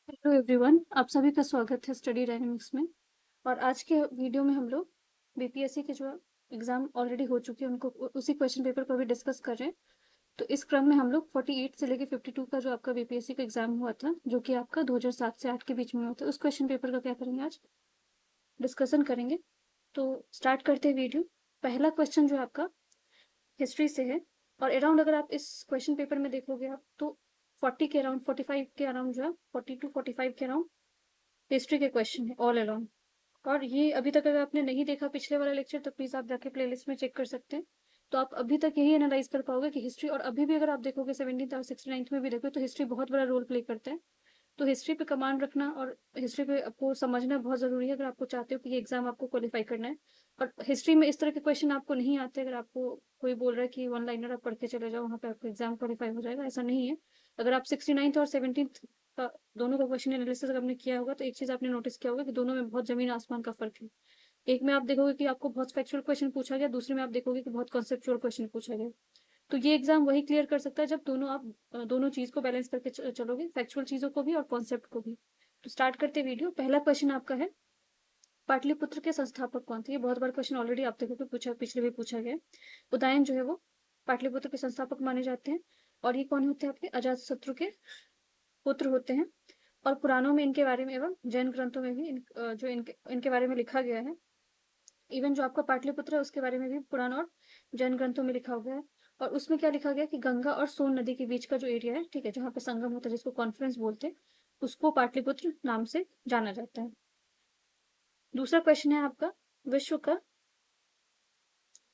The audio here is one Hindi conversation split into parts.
हेलो एवरीवन, आप सभी का स्वागत है स्टडी डायनेमिक्स में। और आज के वीडियो में हम लोग बीपीएससी के जो एग्जाम ऑलरेडी हो चुके हैं उनको उसी क्वेश्चन पेपर पर भी डिस्कस कर रहे हैं। तो इस क्रम में हम लोग 48 से लेके 52 का जो आपका बीपीएससी का एग्जाम हुआ था, जो कि आपका 2007 से 8 के बीच में हुआ था, उस क्वेश्चन पेपर का क्या करेंगे, आज डिस्कशन करेंगे। तो स्टार्ट करते हैं वीडियो। पहला क्वेश्चन जो आपका हिस्ट्री से है, और अराउंड अगर आप इस क्वेश्चन पेपर में देखोगे आप तो 40 के अराउंड, 45 के अराउंड जो है, 42 45 के अराउंड हिस्ट्री के क्वेश्चन है ऑल अलोंग। और ये अभी तक अगर आपने नहीं देखा पिछले वाला लेक्चर तो प्लीज आप जाके प्लेलिस्ट में चेक कर सकते हैं। तो आप अभी तक यही एनालाइज कर पाओगे कि हिस्ट्री, और अभी भी अगर आप देखोगे 17th और 69th में भी देखोगे तो हिस्ट्री बहुत बड़ा रोल प्ले करता है। तो हिस्ट्री पे कमांड रखना और हिस्ट्री पे आपको समझना बहुत जरूरी है अगर आपको चाहते हो कि ये एग्जाम आपको क्वालिफाई करना है। और हिस्ट्री में इस तरह के क्वेश्चन आपको नहीं आते। अगर आपको कोई बोल रहा है कि वन लाइनर आप पढ़ के चले जाओ, वहाँ पे आपको एग्जाम क्वालिफाई हो जाएगा, ऐसा नहीं है। अगर आप 69th और 17th का दोनों का क्वेश्चन एनालिसिस आपने किया होगा तो एक चीज आपने नोटिस किया होगा कि दोनों में बहुत जमीन आसमान का फर्क है। एक में आप देखोगे कि आपको बहुत फैक्चुअल क्वेश्चन पूछा गया, दूसरे में आप देखोगे कि बहुत कॉन्सेप्चुअल क्वेश्चन पूछा गया। तो ये एग्जाम वही क्लियर कर सकता है जब दोनों आप दोनों चीज को बैलेंस करके चलोगे, फैक्चुअल चीजों को भी और कॉन्सेप्ट को भी। तो स्टार्ट करते वीडियो। पहला क्वेश्चन आपका है, पाटलिपुत्र के संस्थापक कौन थे। ये बहुत बार क्वेश्चन ऑलरेडी आप देखोगे पूछा, पिछले भी पूछा गया है। उदयन जो है वो पाटलिपुत्र के संस्थापक माने जाते हैं। और ये कौन होते हैं, आपके अजातशत्रु के पुत्र होते हैं। और पुराणों में इनके बारे में एवं जैन ग्रंथों में भी जो इनके बारे में लिखा गया है। इवन जो आपका पाटलिपुत्र है उसके बारे में भी पुराण और जैन ग्रंथों में लिखा हुआ है। और उसमें क्या लिखा गया कि गंगा और सोन नदी के बीच का जो एरिया है, ठीक है, जहाँ पे संगम होता है जिसको कॉन्फ्रेंस बोलते हैं, उसको पाटलिपुत्र नाम से जाना जाता है। दूसरा क्वेश्चन है आपका, विश्व का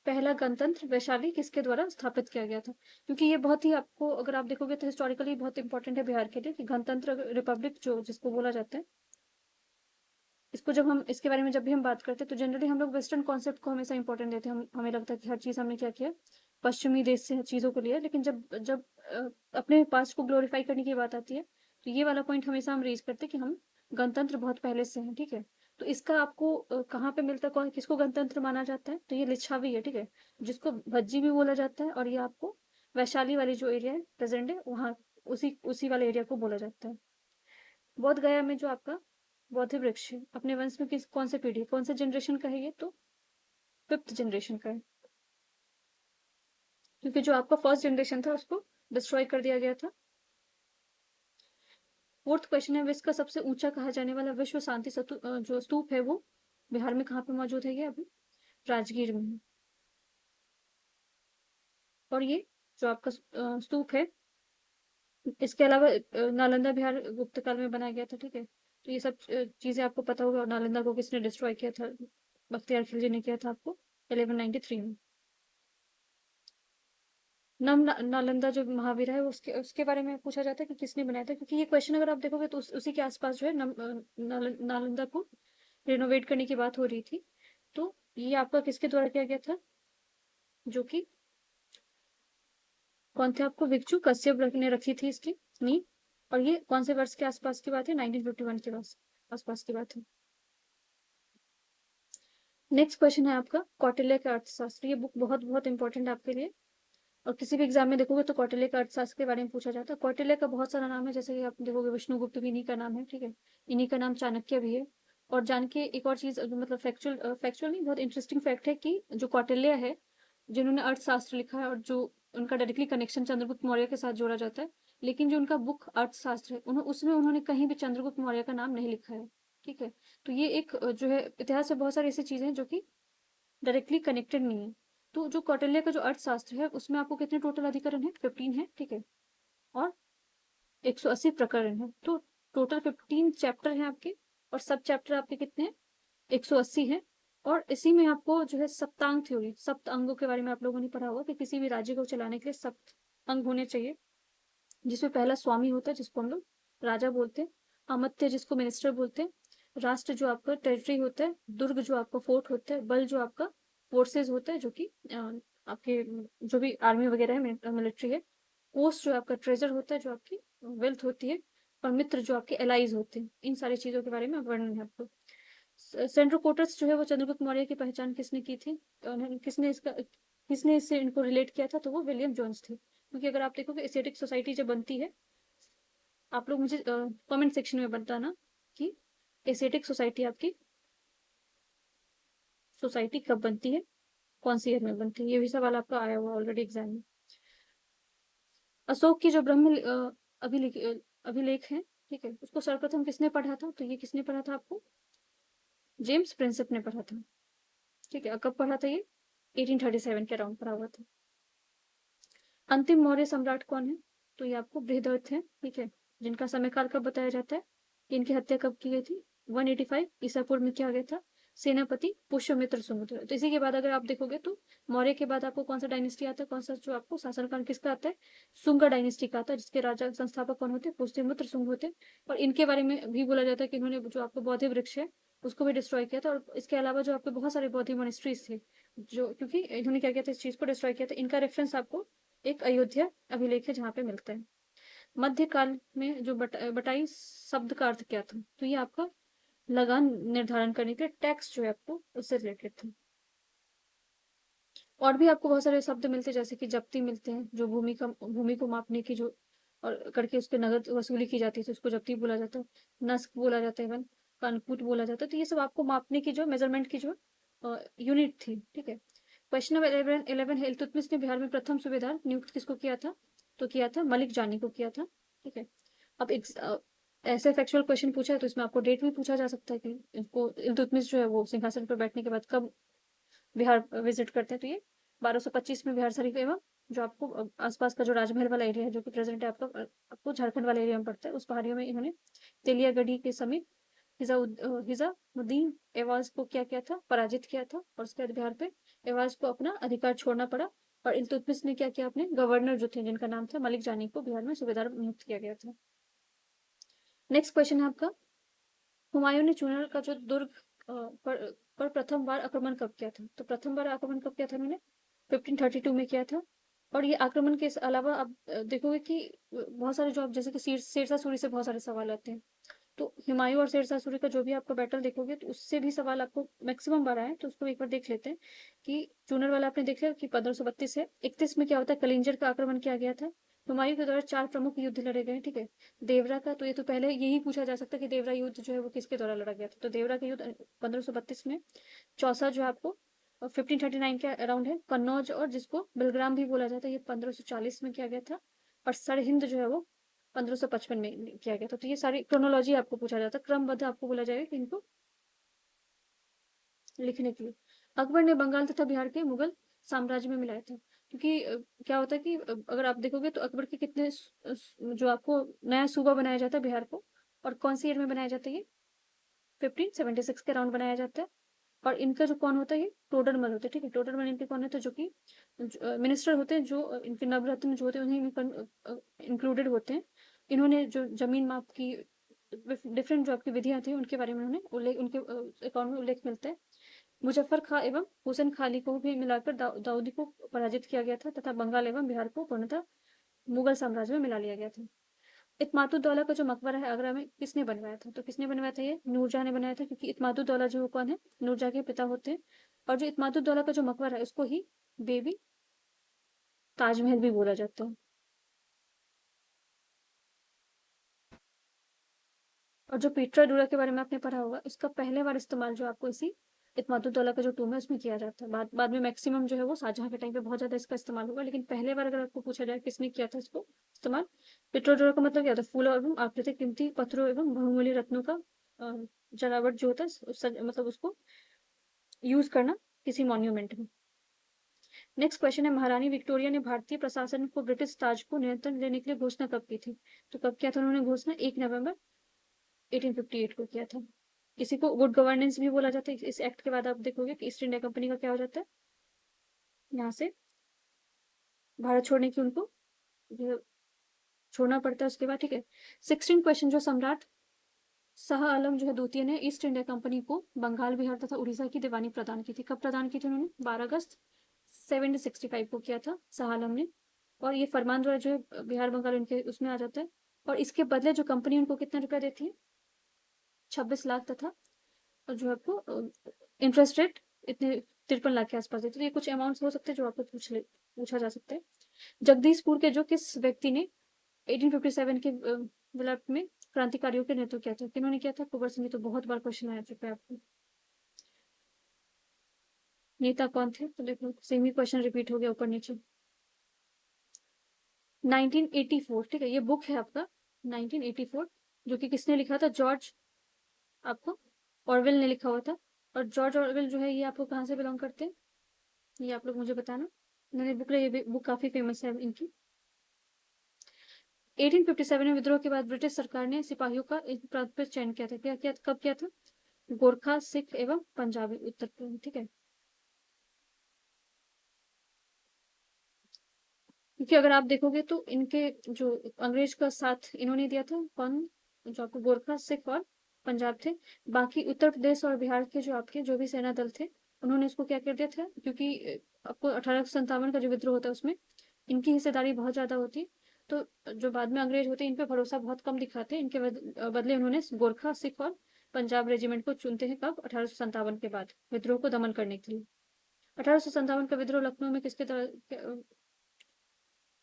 पहला गणतंत्र वैशाली किसके द्वारा स्थापित किया गया था। क्योंकि ये बहुत ही आपको अगर आप देखोगे तो हिस्टोरिकली बहुत इंपॉर्टेंट है बिहार के लिए कि गणतंत्र रिपब्लिक जो जिसको बोला जाता है, इसको जब हम इसके बारे में जब भी हम बात करते हैं तो जनरली हम लोग वेस्टर्न कॉन्सेप्ट को हमेशा इंपॉर्टेंट देते हैं। हमें लगता है कि हर चीज हमने क्या किया, पश्चिमी देश से चीजों को लिया। लेकिन जब जब अपने पास्ट को ग्लोरीफाई करने की बात आती है तो ये वाला पॉइंट हमेशा हम रेज करते हैं कि हम गणतंत्र बहुत पहले से हैं, ठीक है। तो इसका आपको कहाँ पे मिलता है, कौन किसको गणतंत्र माना जाता है, तो ये लिच्छावी है, ठीक है, जिसको भज्जी भी बोला जाता है। और ये आपको वैशाली वाली जो एरिया है प्रेजेंट है वहाँ, उसी उसी वाले एरिया को बोला जाता है। बोध गया में जो आपका बौद्ध वृक्ष है, अपने वंश में किस कौन से पीढ़ी कौन से जनरेशन का है, ये तो 5th जनरेशन का है। क्योंकि जो आपका फर्स्ट जनरेशन था उसको डिस्ट्रॉय कर दिया गया था। फोर्थ क्वेश्चन है, विश्व का सबसे ऊंचा कहा जाने वाला विश्व शांति जो स्तूप है वो बिहार में कहाँ पे मौजूद है, ये अभी राजगीर में है। और ये जो आपका स्तूप है, इसके अलावा नालंदा बिहार गुप्त काल में बनाया गया था, ठीक है। तो ये सब चीजें आपको पता होगा। और नालंदा को किसने डिस्ट्रॉय किया था, बख्तियार खिलजी ने किया था आपको 1193 में। नालंदा जो महावीर है उसके उसके बारे में पूछा जाता है कि किसने बनाया था। क्योंकि ये क्वेश्चन अगर आप देखोगे तो उसी के आसपास जो है नालंदा को रिनोवेट करने की बात हो रही थी। तो ये आपका किसके द्वारा किया गया था, जो कि कौन थे, आपको भिक्षु कश्यप ने रखी थी इसकी नींव। और ये कौन से वर्ष के आसपास की बात है, 1951 के आसपास की बात है। नेक्स्ट क्वेश्चन है आपका, कौटिल्य का अर्थशास्त्र। ये बुक बहुत बहुत इंपॉर्टेंट है आपके लिए। और किसी भी एग्जाम में देखोगे तो कौटिल्य का अर्थशास्त्र के बारे में पूछा जाता है। कौटिल्य का बहुत सारा नाम है, जैसे कि आप देखोगे विष्णुगुप्त भी इन्हीं का नाम है, ठीक है। इन्हीं का नाम चाणक्य भी है। और जान के एक और चीज मतलब फैक्चुअल फैक्चुअल नहीं, बहुत इंटरेस्टिंग फैक्ट है कि जो कौटिल्य है, जिन्होंने अर्थशास्त्र लिखा है और जो उनका डायरेक्टली कनेक्शन चंद्रगुप्त मौर्य के साथ जोड़ा जाता है, लेकिन जो उनका बुक अर्थशास्त्र है उसमें उन्होंने कहीं भी चंद्रगुप्त मौर्य का नाम नहीं लिखा है, ठीक है। तो ये एक जो है इतिहास से बहुत सारी ऐसी चीजें हैं जो कि डायरेक्टली कनेक्टेड नहीं है। तो जो कौटिल्य का जो अर्थशास्त्र है उसमें आपको कितने टोटल अधिकरण है, 15 है, ठीक है। और 180 प्रकरण है। तो टोटल 15 चैप्टर हैं आपके। और सब चैप्टर आपके कितने हैं, 180 है। और इसी में आपको जो है सप्तांग थ्योरी, सप्त अंगों के बारे में आप लोगों ने पढ़ा होगा कि किसी भी राज्य को चलाने के लिए सप्त अंग होने चाहिए। जिसमें पहला स्वामी होता है जिसको हम लोग राजा बोलते हैं, अमात्य जिसको मिनिस्टर बोलते हैं, राष्ट्र जो आपका टेरिटरी होता है, दुर्ग जो आपका फोर्ट होता है, बल जो आपका फोर्सेस होता है जो कि आपके जो भी आर्मी वगैरह है, मिलिट्री है, कोस्ट जो आपका ट्रेजर होता है जो आपकी वेल्थ होती है, और मित्र जो आपके एलाइज होते हैं। इन सारी चीजों के बारे में वर्णन है आपको। सेंट्रो कोटर्स जो है वो चंद्रगुप्त मौर्य की पहचान किसने की थी, किसने इससे इनको रिलेट किया था, तो वो विलियम जोन्स थे। क्योंकि अगर आप देखोगे एसेटिक सोसाइटी जब बनती है आप लोग मुझे कमेंट सेक्शन में बताना कि एशियाटिक सोसाइटी आपकी सोसाइटी कब बनती है, कौन सी ईयर में बनती है। ये भी सवाल आपका आया हुआ ऑलरेडी एग्जाम में। अशोक की जो अभिलेख है, ठीक है, उसको सर्वप्रथम किसने पढ़ा था? तो ये किसने पढ़ा था आपको? जेम्स प्रिंसेप ने पढ़ा था, ठीक है। कब पढ़ा था ये? 1837 के अराउंड पढ़ा हुआ था। अंतिम मौर्य सम्राट कौन है? तो ये आपको बृहदर्थ है, ठीक है, जिनका समयकाल कब बताया जाता है, इनकी हत्या कब की गई थी? 185 ईसा पूर्व में किया गया था। सेनापति पुष्यमित्र सुमित्र। तो इसी के बाद अगर आप देखोगे तो मौर्य के बाद आपको कौन सा डायनेस्टी आता है, कौन सा जो आपको शासनकाल किसका आता है? शुंगा डायनेस्टी का आता है, जिसके राजा संस्थापक कौन होते हैं? पुष्यमित्र शुंग होते हैं। और इनके बारे में भी बोला जाता है कि इन्होंने जो आपको बौद्ध वृक्ष है उसको भी डिस्ट्रॉय किया था। और इसके अलावा जो आपके बहुत सारे बौद्ध मॉनेस्ट्रीज थे, जो क्योंकि इन्होंने क्या किया था, इस चीज को डिस्ट्रॉय किया था। इनका रेफरेंस आपको एक अयोध्या अभिलेख है जहाँ पे मिलता है। मध्यकाल में जो बटाई शब्द का अर्थ क्या था? तो ये आपका लगान निर्धारण करने के लिए टैक्स जो है आपको उससे रिलेटेड था। और भी आपको बहुत सारे शब्द मिलते हैं, जैसे कि जप्ती मिलते हैं, जो भूमि को मापने की जो और करके उसके नगद वसूली की जाती है, तो उसको जप्ती बोला जाता है। नस्क बोला जाता है, इवन कनकूट बोला जाता है। तो ये सब आपको मापने की जो मेजरमेंट की जो यूनिट थी, ठीक है। क्वेश्चन नंबर 11 है, इल्तुतमिश ने बिहार में प्रथम सूबेदार नियुक्त किसको किया था? तो किया था मलिक जानी को किया था, ठीक है। अब ऐसे फैक्चुअल क्वेश्चन पूछा है तो इसमें आपको डेट भी पूछा जा सकता है कि इनको इल्तुतमिश जो है वो सिंहासन पर बैठने के बाद कब बिहार विजिट करते हैं। तो ये 1225 में बिहार शरीफ एवं जो आपको आसपास का जो राजमहल वाला एरिया है, जो कि प्रेजेंट है आपको झारखंड वाले एरिया में पड़ता है, उस पहाड़ियों में इन्होंने तेलियागढ़ी के समीप हिजामुद्दीन एवाज को क्या किया था? पराजित किया था। और उसके बाद बिहार पे एवाज को अपना अधिकार छोड़ना पड़ा। और इल्तुतमिश ने क्या किया? अपने गवर्नर जो थे, जिनका नाम था मलिक जानी, को बिहार में सूबेदार नियुक्त किया गया था। नेक्स्ट क्वेश्चन है आपका, हुमायूं ने चूरन का जो दुर्ग पर प्रथम बार आक्रमण कब किया था? तो प्रथम बार आक्रमण कब किया था उन्होंने? 1532 में किया था। और ये आक्रमण के अलावा आप देखोगे कि बहुत सारे जो आप जैसे कि शेरशाह सूरी से बहुत सारे सवाल आते हैं। तो हुमायूं और शेरशाह सूरी का जो भी आपका बैटल देखोगे तो उससे भी सवाल आपको मैक्सिमम बार आए, तो उसको एक बार देख लेते हैं। कि चूनर वाला आपने देख लिया कि 1532 है। 31 में क्या होता है? कलिंजर का आक्रमण किया गया था। हुमायूं के द्वारा 4 प्रमुख युद्ध लड़े गए, ठीक है। देवरा का, तो ये तो पहले यही पूछा जा सकता है कि देवरा युद्ध जो है वो किसके द्वारा लड़ा गया था। तो देवरा का युद्ध 1532 में। चौसा जो आपको 1539 के अराउंड है। कन्नौज, और जिसको बिलग्राम भी बोला जाता है, ये 1540 में किया गया था। और सरहिंद जो है वो 1555 में किया गया था। तो ये सारी क्रोनोलॉजी आपको पूछा जाता है, क्रमबद्ध आपको बोला जाएगा कि इनको लिखने के लिए। अकबर ने बंगाल तथा बिहार के मुगल साम्राज्य में मिलाया था, क्योंकि क्या होता है कि अगर आप देखोगे तो अकबर के कितने जो आपको नया सूबा बनाया जाता है बिहार को, और कौन सी ईयर में बनाया जाता है? ये 1576 के अराउंड बनाया जाता है। और इनका जो कौन होता है? ये टोडरमल होते हैं, ठीक है। टोडरमल इनके कौन होते हैं? जो कि मिनिस्टर होते हैं, जो इनके नवरत्न जो होते हैं उन्हीं इंक्लूडेड होते हैं। इन्होंने जो जमीन माप की डिफरेंट जो आपकी विधियां थी उनके बारे में उन्होंने उल्लेख, उनके अकाउंट में उल्लेख मिलता है। मुजफ्फर खां एवं हुसैन खाली को भी मिलाकर दाऊदी को पराजित किया गया था, तथा बंगाल एवं बिहार को पूर्णतः मुगल साम्राज्य में मिला लिया गया था। इत्मादुद्दौला का जो मकबरा है आगरा में, किसने बनवाया था? तो किसने बनवाया था? ये नूरजहां ने बनाया था, क्योंकि इत्मादुद्दौला जो कौन है? नूरजहां के पिता होते हैं। और जो इत्मादुद्दौला का जो मकबरा है उसको ही बेबी ताजमहल भी बोला जाता है। और जो पीटरा के बारे में आपने पढ़ा होगा, उसका पहले बार इस्तेमाल जो आपको इसी इत्मादुद्दौला का जो टूम है उसमें किया जाता है। बाद में मैक्सिमम जो है वो शाहजहां के टाइम पे बहुत ज्यादा इसका इस्तेमाल होगा, लेकिन पहले बार अगर आपको पूछा जाए किसने किया था इसको इस्तेमाल, पिट्रोडोरा का मतलब क्या होता है? फूल एवं आकृतिक कीमती पत्थरों एवं बहुमूल्य रत्नों का जरावट जो होता है, मतलब उसको यूज करना किसी मॉन्यूमेंट में। नेक्स्ट क्वेश्चन है, महारानी विक्टोरिया ने भारतीय प्रशासन को ब्रिटिश ताज को नियंत्रण देने के लिए घोषणा कब की थी? तो कब किया था उन्होंने घोषणा? 1 नवंबर 1858 को किया था। इसी को गुड गवर्नेंस भी बोला जाता है। इस एक्ट के बाद आप देखोगे कि ईस्ट इंडिया कंपनी का क्या हो जाता है, यहाँ से भारत छोड़ने की उनको छोड़ना पड़ता है उसके बाद, ठीक है। 16 क्वेश्चन, जो सम्राट शाह आलम जो है द्वितीय ने ईस्ट इंडिया कंपनी को बंगाल, बिहार तथा उड़ीसा की दीवानी प्रदान की थी। कब प्रदान की थी उन्होंने? 12 अगस्त 1765 को किया था शाह आलम ने। और ये फरमान द्वारा जो है बिहार बंगाल उनके उसमें आ जाता है। और इसके बदले जो कंपनी उनको कितना रुपया देती है? 26 लाख, तथा जो आपको इंटरेस्ट रेट इतने 53 लाख के आसपास देते। तो ये कुछ अमाउंट्स हो सकते हैं जो आपको पूछा जा सकता है। जगदीशपुर के जो किस व्यक्ति ने 1857 के विप्लव में क्रांतिकारियों के नेतृत्व किया था? किन्होंने किया था? कुंवर सिंह। तो बहुत बार क्वेश्चन आया चुका है आपको। नेता कौन थे? तो देखो सेम ही क्वेश्चन रिपीट हो गया ऊपर नीचे। 1984, ठीक है, ये बुक है आपका 1984, जो कि किसने लिखा था? जॉर्ज आपको ऑरवेल ने लिखा हुआ था। और जॉर्ज ऑरवेल जो है ये आपको कहाँ से बिलोंग करते हैं, ये आप लोग मुझे बताना। इन्होंने बुक, ये बुक काफी फेमस है इनकी। 1857 में विद्रोह के बाद ब्रिटिश सरकार ने सिपाहियों का इस प्रांत पर चयन किया था। क्या किया, कब किया था? गोरखा, सिख एवं पंजाबी उत्तर पूर्व, ठीक है। क्योंकि अगर आप देखोगे तो इनके जो अंग्रेज का साथ इन्होंने दिया था, कौन? जो आपको गोरखा, सिख और पंजाब थे। बाकी उत्तर प्रदेश और बिहार के जो आपके जो भी सेना दल थे, उन्होंने इसको क्या कर दिया था, क्योंकि आपको 1857 का जो विद्रोह होता है उसमें इनकी हिस्सेदारी बहुत ज्यादा होती। तो जो बाद में अंग्रेज होते हैं इन पे भरोसा बहुत कम दिखाते हैं। इनके बदले उन्होंने गोरखा, सिख और पंजाब रेजिमेंट को चुनते हैं। कब? 1857 के बाद, विद्रोह को दमन करने के लिए। 1857 का विद्रोह लखनऊ में किसके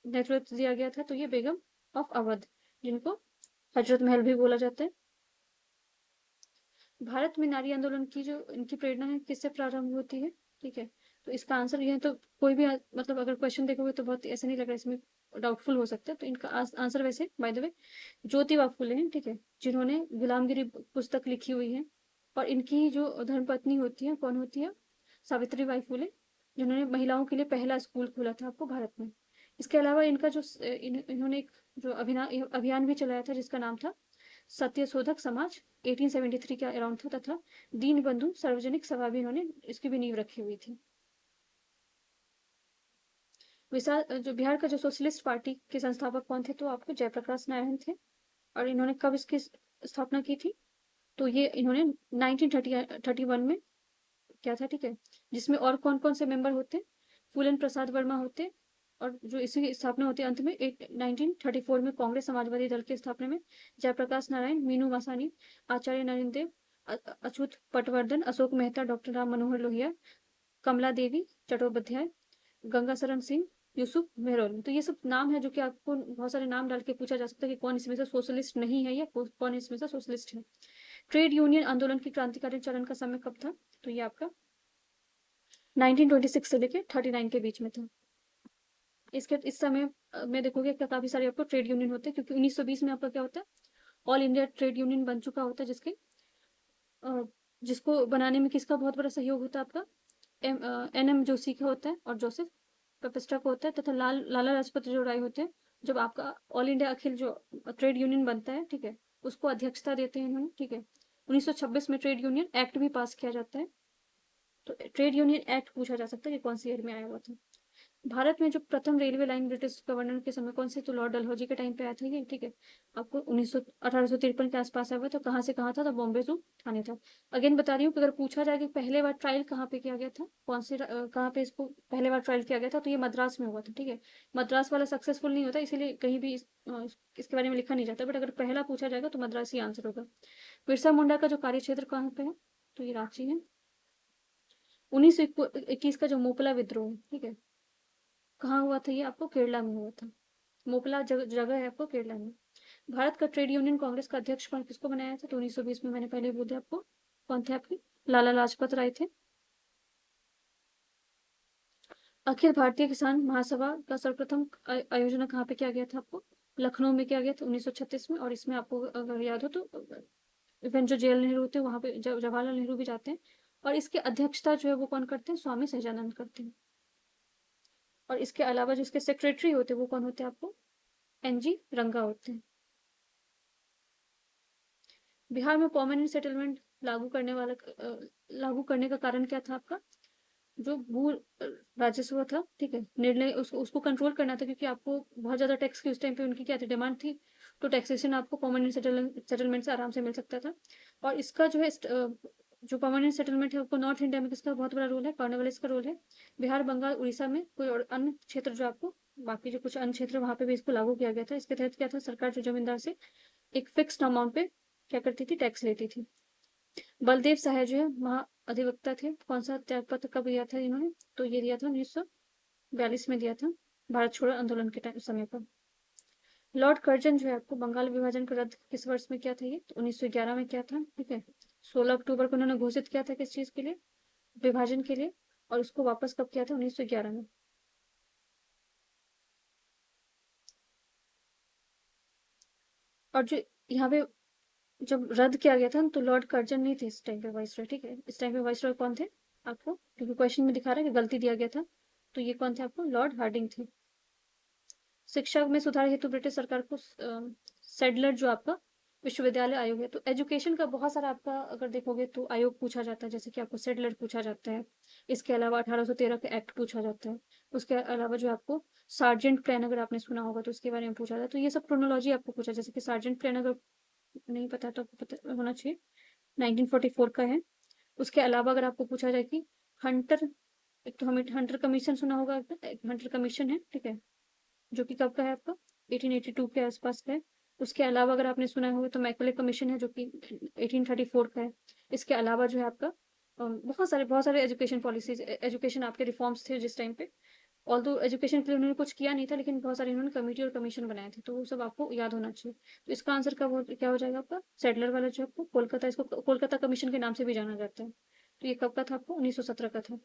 नेतृत्व दिया गया था? तो ये बेगम ऑफ अवध, जिनको हजरत महल भी बोला जाता है। भारत में नारी आंदोलन की जो इनकी प्रेरणा है किससे प्रारंभ होती है? ठीक है, तो इसका आंसर ये है। तो कोई भी मतलब अगर क्वेश्चन देखोगे तो बहुत ऐसा नहीं लग रहा है, इसमें डाउटफुल हो सकता है। तो इनका आंसर वैसे by the way Jyotiba Phule हैं, ठीक है, जिन्होंने गुलामगिरी पुस्तक लिखी हुई है। और इनकी जो धर्मपत्नी होती है, कौन होती है? सावित्री बाई फुले, जिन्होंने महिलाओं के लिए पहला स्कूल खोला था आपको भारत में। इसके अलावा इनका जो इन्होंने एक जो अभियान भी चलाया था जिसका नाम था सत्यशोधक समाज, 1873 के अराउंड था। तथा दीन बंधु सार्वजनिक सभा भी इन्होंने इसकी भी नींव रखी हुई थी। जो बिहार का जो सोशलिस्ट पार्टी के संस्थापक कौन थे? तो आपको जयप्रकाश नारायण थे। और इन्होंने कब इसकी स्थापना की थी? तो ये इन्होंने 1931 में क्या था, ठीक है, जिसमें और कौन कौन से मेंबर होते? फूलन प्रसाद वर्मा होते। और जो इसी स्थापना होती है अंत में 1934 में कांग्रेस समाजवादी दल की स्थापना में जयप्रकाश नारायण, मीनू मासानी, आचार्य नरेंद्र देव, अच्युत पटवर्धन, अशोक मेहता, डॉक्टर राम मनोहर लोहिया, कमला देवी चट्टोपाध्याय, गंगाशरण सिंह, यूसुफ मेहरोल। तो ये सब नाम है जो कि आपको बहुत सारे नाम डाल के पूछा जा सकता है कि कौन इसमें से सोशलिस्ट नहीं है या कौन इसमें से सोशलिस्ट है। ट्रेड यूनियन आंदोलन की क्रांतिकारी चरण का समय कब था? तो ये आपका 1926 से लेके 39 के बीच में था। इसके इस समय में देखोगे कि काफी सारे आपको ट्रेड यूनियन होते हैं, क्योंकि 1920 में आपका क्या होता है, ऑल इंडिया ट्रेड यूनियन बन चुका होता है, जिसको बनाने में किसका बहुत बड़ा सहयोग होता है? आपका NM जोशी का होता है और जोसेफ पेपिस्टा का होता है। तथा लाला लाजपत राय होते हैं। जब आपका ऑल इंडिया अखिल जो ट्रेड यूनियन बनता है, ठीक है, उसको अध्यक्षता देते हैं इन्होंने, ठीक है। 1926 में ट्रेड यूनियन एक्ट भी पास किया जाता है। तो ट्रेड यूनियन एक्ट पूछा जा सकता है कि कौन सी ईयर में आया हुआ था। भारत में जो प्रथम रेलवे लाइन ब्रिटिश गवर्नर के समय कौन से? तो लॉर्ड डलहौजी के टाइम पे आया था ये, ठीक है। आपको 1853 के आसपास आया हुआ। तो कहाँ से कहाँ था? तो बॉम्बे टू ठाणे था। अगेन बता रही हूँ कि अगर पूछा जाए कि पहले बार ट्रायल कहाँ पे किया गया था, कौन से कहाँ पे इसको पहले बार ट्रायल किया गया था, तो ये मद्रास में हुआ था, ठीक है। मद्रास वाला सक्सेसफुल नहीं होता, इसीलिए कहीं भी इसके बारे में लिखा नहीं जाता। बट अगर पहला पूछा जाएगा तो मद्रास ही आंसर होगा। बिरसा मुंडा का जो कार्य क्षेत्र कहाँ पे है? तो ये रांची है। 1921 का जो मोपला विद्रोह, ठीक है, कहाँ हुआ था? ये आपको केरला में हुआ था। मोपला जगह है आपको केरला में। भारत का ट्रेड यूनियन कांग्रेस का अध्यक्ष कौन किसको बनाया था? तो 1920 में मैंने पहले बोल दिया आपको। कौन थे आपके? लाला लाजपत राय थे। अखिल भारतीय किसान महासभा का सर्वप्रथम आयोजन कहाँ पे किया गया था? आपको लखनऊ में किया गया था 1936 में। और इसमें आपको अगर याद हो तो इवन जो जेल नेहरू थे वहां पे जवाहरलाल नेहरू भी जाते हैं। और इसकी अध्यक्षता जो है वो कौन करते हैं? स्वामी सहजानंद करते हैं। और इसके अलावा जो इसके सेक्रेटरी होते हैं वो कौन होते हैं? आपको NG रंगा होते हैं। बिहार में परमानेंट सेटलमेंट लागू करने का कारण क्या था आपका? जो भू राजस्व था, ठीक है, निर्णय उसको कंट्रोल करना था, क्योंकि आपको बहुत ज्यादा टैक्स की उस टाइम पे उनकी क्या थी, डिमांड थी। तो टैक्सेशन आपको परमानेंट सेटलमेंट से आराम से मिल सकता था। और इसका जो है जो परमानेंट सेटलमेंट है, आपको नॉर्थ इंडिया में किसका बहुत बड़ा रोल है? कॉर्नवालिस का रोल है। बिहार, बंगाल, उड़ीसा में कोई और अन्य क्षेत्र जो आपको बाकी जो कुछ अन्य क्षेत्र वहां पे भी इसको लागू किया गया था। इसके तहत क्या था, सरकार जो जमींदार से एक फिक्स्ड अमाउंट पे क्या करती थी, टैक्स लेती थी। बलदेव सहाय जो है महा अधिवक्ता थे। कौन सा त्यागपत्र कब दिया था इन्होंने? तो ये दिया था 1942 में दिया था, भारत छोड़ो आंदोलन के टाइम समय पर। लॉर्ड कर्जन जो है आपको बंगाल विभाजन का रद्द किस वर्ष में किया था? ये तो 1911 में किया था, ठीक है। 16 अक्टूबर को उन्होंने घोषित किया था किस चीज के लिए? विभाजन के लिए। और उसको वापस कब किया था? 1911 में। और जो यहाँ पे जब रद्द किया गया था तो लॉर्ड कर्जन नहीं थे इस टाइम पे वाइसरॉय, ठीक है। इस टाइम पे वाइसरॉय कौन थे आपको? क्योंकि क्वेश्चन में दिखा रहा है कि गलती दिया गया था, तो ये कौन थे आपको? लॉर्ड हार्डिंग थे। शिक्षा में सुधार हेतु ब्रिटिश सरकार को सेडलर जो आपका विश्वविद्यालय आयोग है, तो एजुकेशन का बहुत सारा आपका अगर देखोगे तो आयोग पूछा जाता है, जैसे कि आपको सेडलर पूछा जाता है। इसके अलावा 1813 का एक्ट पूछा जाता है। उसके अलावा जो आपको सार्जेंट प्लान अगर आपने सुना होगा तो उसके बारे में पूछा जाता है। तो ये सब क्रोनोलॉजी आपको पूछा, जैसे कि सार्जेंट प्लान अगर नहीं पता तो आपको पता होना चाहिए, 1944 का है। उसके अलावा अगर आपको पूछा जाए कि हंटर, एक तो हमें हंटर कमीशन सुना होगा, एक हंटर कमीशन है, ठीक है, जो कि कब का है आपका? 1882 के आसपास का है। उसके अलावा अगर आपने सुना होगा तो मैकले कमीशन है, जो कि 1834 का है। इसके अलावा जो है आपका बहुत सारे एजुकेशन पॉलिसीज, एजुकेशन आपके रिफॉर्म्स थे जिस टाइम पे। ऑल्दो एजुकेशन के लिए उन्होंने कुछ किया नहीं था, लेकिन बहुत सारे उन्होंने कमेटी और कमीशन बनाए थे, तो वो सब आपको याद होना चाहिए। तो इसका आंसर क्या हो जाएगा आपका? सेटलर वाला जो आपको कोलकाता, इसको कोलकाता कमीशन के नाम से भी जाना जाता है। तो ये कब का था आपको? 1917 का था।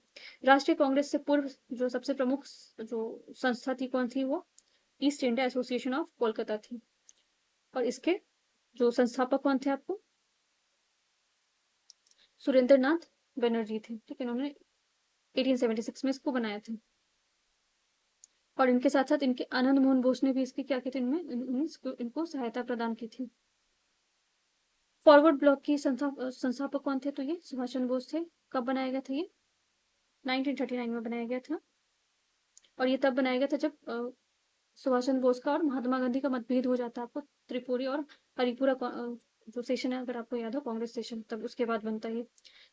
राष्ट्रीय कांग्रेस से पूर्व जो सबसे प्रमुख जो संस्था थी, कौन थी वो? East India association of Kolkata थी। और इसके जो संस्थापक कौन थे आपको? सुरेंद्र नाथ बनर्जी थे, ठीक है। इन्होंने 1876 में इसको बनाया था। और इनके साथ साथ इनके आनंद मोहन बोस ने भी इसकी क्या की थी, इनको सहायता प्रदान की थी। फॉरवर्ड ब्लॉक की संस्थापक कौन थे? तो ये सुभाष चंद्र बोस थे। कब बनाया गया था ये? 1939 में बनाया गया था। और ये तब बनाया गया था जब सुभाष चंद्र बोस का और महात्मा गांधी का मतभेद हो जाता है। आपको त्रिपुरी और हरिपुरा जो सेशन है, अगर आपको याद हो, कांग्रेस सेशन, तब उसके बाद बनता है ये।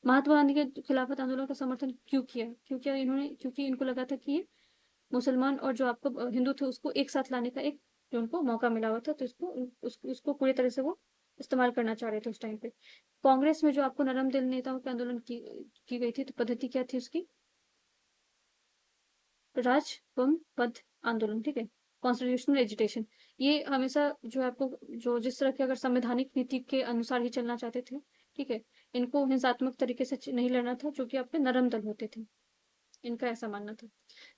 महात्मा गांधी के खिलाफत आंदोलन का समर्थन क्यों किया इन्होंने? क्योंकि इनको लगा था कि ये मुसलमान और जो आपको हिंदू थे उसको एक साथ लाने का एक जो उनको मौका मिला हुआ था, तो उसको पूरी तरह से वो इस्तेमाल करना चाह रहे थे उस टाइम पे। कांग्रेस में जो आपको नरम दिल नेताओं के आंदोलन की गई थी, तो पद्धति क्या थी उसकी? राजवंश पद आंदोलन, ठीक है। Constitutional agitation. ये हमेशा जो है आपको, जो जिस तरह के अगर संवैधानिक नीति के अनुसार ही चलना चाहते थे, ठीक है, इनको हिंसात्मक तरीके से नहीं लड़ना था, जो कि आपके नरम दल होते थे, इनका ऐसा मानना था।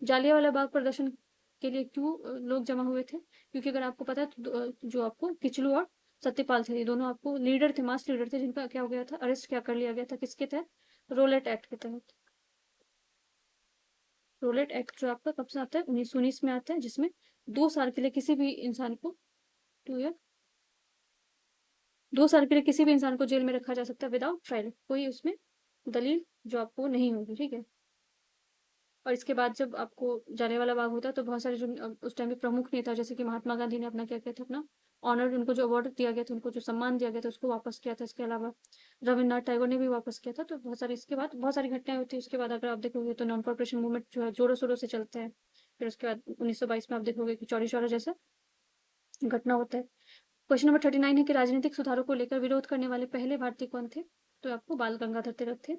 जालियांवाला बाग प्रदर्शन के लिए क्यों लोग जमा हुए थे? क्योंकि अगर आपको पता है तो जो आपको किचलू और सत्यपाल थे, ये दोनों आपको लीडर थे, मास लीडर थे, जिनका क्या हो गया था? अरेस्ट क्या कर लिया गया था? किसके तहत? रोलेट एक्ट के तहत। रोलेट एक्ट जो आपका कब से आता है? 1919 में आता है, जिसमें 2 साल के लिए किसी भी इंसान को, 2 ईयर, 2 साल के लिए किसी भी इंसान को जेल में रखा जा सकता है विदाउट ट्रायल, कोई उसमें दलील जो आपको नहीं होगी, ठीक है। और इसके बाद जब आपको जलियांवाला बाग होता है, तो बहुत सारे जो उस टाइम पे प्रमुख नेता, जैसे कि महात्मा गांधी ने अपना क्या किया था, अपना ऑनर, उनको जो अवार्ड दिया गया था, उनको जो सम्मान दिया गया था, उसको वापस किया था। इसके अलावा रविन्द्रनाथ टैगोर ने भी वापस किया था। तो बहुत सारी इसके बाद बहुत सारी घटनाएं होती है। उसके बाद अगर आप देखोगे तो नॉन कॉर्पोरेशन मूवमेंट जो है जोरों शोरों से चलता है। फिर उसके बाद 1922 में आप देखोगे कि चौरी चौरा जैसा घटना होता है। क्वेश्चन नंबर 39 है कि राजनीतिक सुधारों को लेकर विरोध करने वाले पहले भारतीय कौन थे? तो आपको बाल गंगाधर तिलक थे।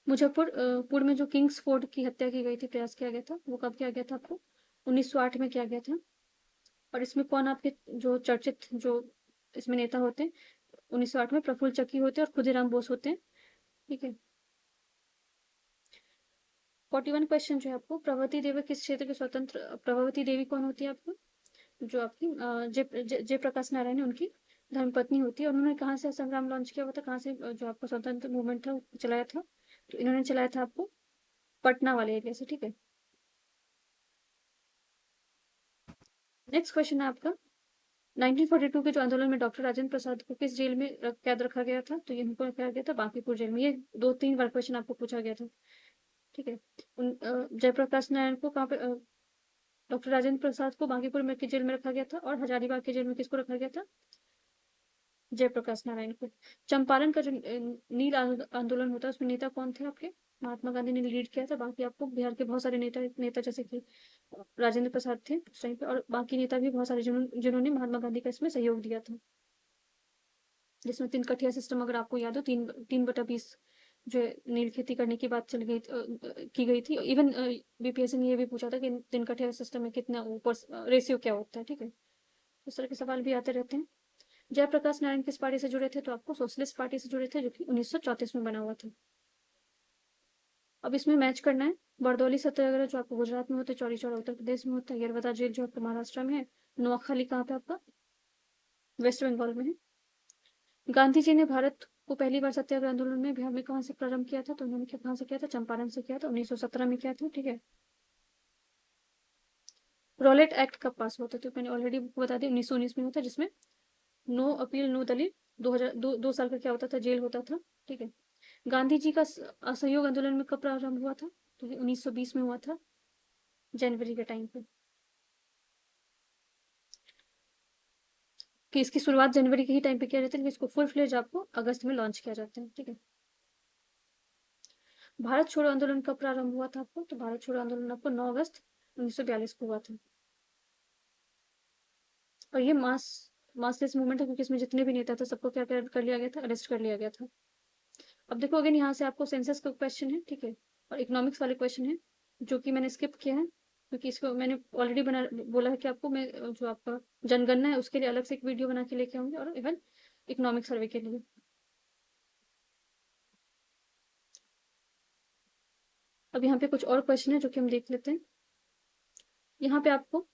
मुजफ्फरपुर में जो किंग्स फोर्ड की हत्या की गई थी, प्रयास किया गया था, वो कब किया गया था आपको? 1908 में किया गया था। और इसमें कौन आपके जो चर्चित जो इसमें नेता होते हैं 1908 में? प्रफुल्ल चक्की होते हैं और खुदीराम बोस होते हैं, ठीक है। 41 क्वेश्चन जो है आपको, प्रभावती देवी किस क्षेत्र के स्वतंत्र, प्रभावती देवी कौन होती है आपको? जो आपकी जयप्रकाश नारायण है उनकी धर्मपत्नी होती है। और उन्होंने कहाँ से संग्राम लॉन्च किया हुआ था? कहाँ से जो आपका स्वतंत्र मूवमेंट था चलाया था? तो इन्होंने चलाया था आपको पटना वाले एरिया से, ठीक है। नेक्स्ट क्वेश्चन है आपका, 1942 के जो आंदोलन में डॉक्टर राजेंद्र प्रसाद को किस जेल में कैद रखा गया था? तो ये इनको रखा गया था बांकीपुर जेल में। ये 2-3 बार क्वेश्चन आपको पूछा गया था, ठीक है। जयप्रकाश नारायण को कहाँ पे, डॉक्टर राजेंद्र प्रसाद को बांकीपुर में की जेल में रखा गया था। और हजारीबाग की जेल में किसको रखा गया था? जयप्रकाश नारायण को। चंपारण का जो नील आंदोलन होता है, उसमें नेता कौन थे आपके? महात्मा गांधी ने लीड किया था। बाकी आपको बिहार के बहुत सारे नेता नेता जैसे कि राजेंद्र प्रसाद थे उस टाइम पे, और बाकी नेता भी बहुत सारे जिन्होंने महात्मा गांधी का इसमें सहयोग दिया था। जिसमें 3 कठिया सिस्टम अगर आपको याद हो, 3 3/20 जो है नील खेती करने की बात की गई थी। इवन बीपीएससी ने ये भी पूछा था कि दिन कठिया सिस्टम में कितना ऊपर रेशियो क्या होता है, ठीक है। इस तरह के सवाल भी आते रहते हैं। जयप्रकाश नारायण किस पार्टी से जुड़े थे? तो आपको सोशलिस्ट पार्टी से जुड़े थे, जो कि 1934 में बना हुआ था। अब इसमें मैच करना है। बरदौली सत्याग्रह जो आपको गुजरात में होता है, चौरी चौरा उत्तर प्रदेश में होता है, यरवदा जेल जो आपको महाराष्ट्र में है, नोआखाली कहाँ पे आपका वेस्ट बंगाल में है। गांधी जी ने भारत को पहली बार सत्याग्रह आंदोलन में बिहार में कहाँ से प्रारंभ किया था? तो उन्होंने कहाँ से किया था? चंपारण से किया था, 1917 में किया था, ठीक है। रॉलेट एक्ट कब पास हुआ था? तो मैंने ऑलरेडी बता दी, 1919 में होता है, जिसमें नो अपील नो दलील 2 साल का क्या होता था? जेल होता था, ठीक है। गांधी जी का असहयोग आंदोलन में कब प्रारंभ हुआ था? तो ये 1920 में हुआ था, जनवरी के टाइम पे। कि इसकी शुरुआत जनवरी के ही टाइम पे किया जाता है, लेकिन इसको फुल फ्लेज आपको अगस्त में लॉन्च किया जाता है, ठीक है। भारत छोड़ो आंदोलन कब प्रारंभ हुआ था आपको? तो भारत छोड़ो आंदोलन आपको 9 अगस्त 1942 को हुआ था। और ये मासलेस मूवमेंट है, क्योंकि इसमें जितने भी नेता थे सबको क्या कर लिया गया था? अरेस्ट कर लिया गया था। अब देखो अगेन यहाँ से आपको सेंसस का क्वेश्चन है, ठीक है, और इकोनॉमिक्स वाले क्वेश्चन है, जो कि मैंने स्किप किया है, क्योंकि इसको मैंने ऑलरेडी बोला है कि आपको मैं जो आपका जनगणना है उसके लिए अलग से एक वीडियो बना के लेके आऊंगी, और इवन इकोनॉमिक सर्वे के लिए। अब यहाँ पे कुछ और क्वेश्चन है जो कि हम देख लेते हैं। यहाँ पे आपको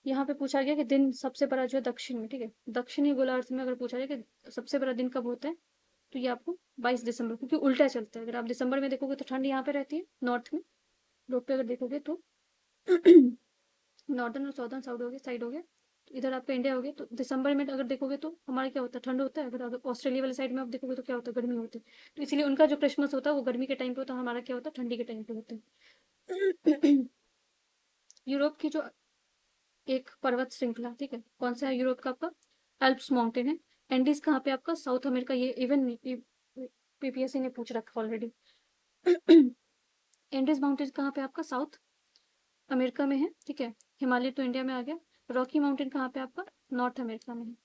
यहाँ पे पूछा गया कि दिन सबसे बड़ा जो है दक्षिण में, ठीक है, दक्षिणी गोलार्ध में अगर पूछा जाए कि सबसे बड़ा दिन कब होता है, तो ये आपको 22 दिसंबर, क्योंकि उल्टा चलता है। अगर आप दिसंबर में देखोगे तो ठंड यहाँ पे रहती है नॉर्थ में, रोड पे अगर देखोगे तो नॉर्दर्न और सॉर्दर्न साइड हो गया, तो इधर आपका इंडिया हो गया, तो दिसंबर में अगर देखोगे तो हमारा क्या होता है? ठंड होता है। अगर ऑस्ट्रेलिया वाली साइड में आप देखोगे तो क्या होता है? गर्मी होती है। तो इसलिए उनका जो क्रिसमस होता है वो गर्मी के टाइम पे होता है, हमारा क्या होता है? ठंडी के टाइम पे होता है। यूरोप की जो एक पर्वत श्रृंखला, ठीक है, कौन सा है यूरोप का? आपका एल्प्स माउंटेन है। एंडीज कहाँ पे आपका? South America. ये इवन पीपीएससी ने पूछ रखा ऑलरेडी। एंडीज माउंटेन कहाँ पे आपका? साउथ अमेरिका में है, ठीक है। हिमालय तो इंडिया में आ गया। रॉकी माउंटेन कहाँ पे आपका? नॉर्थ अमेरिका में है।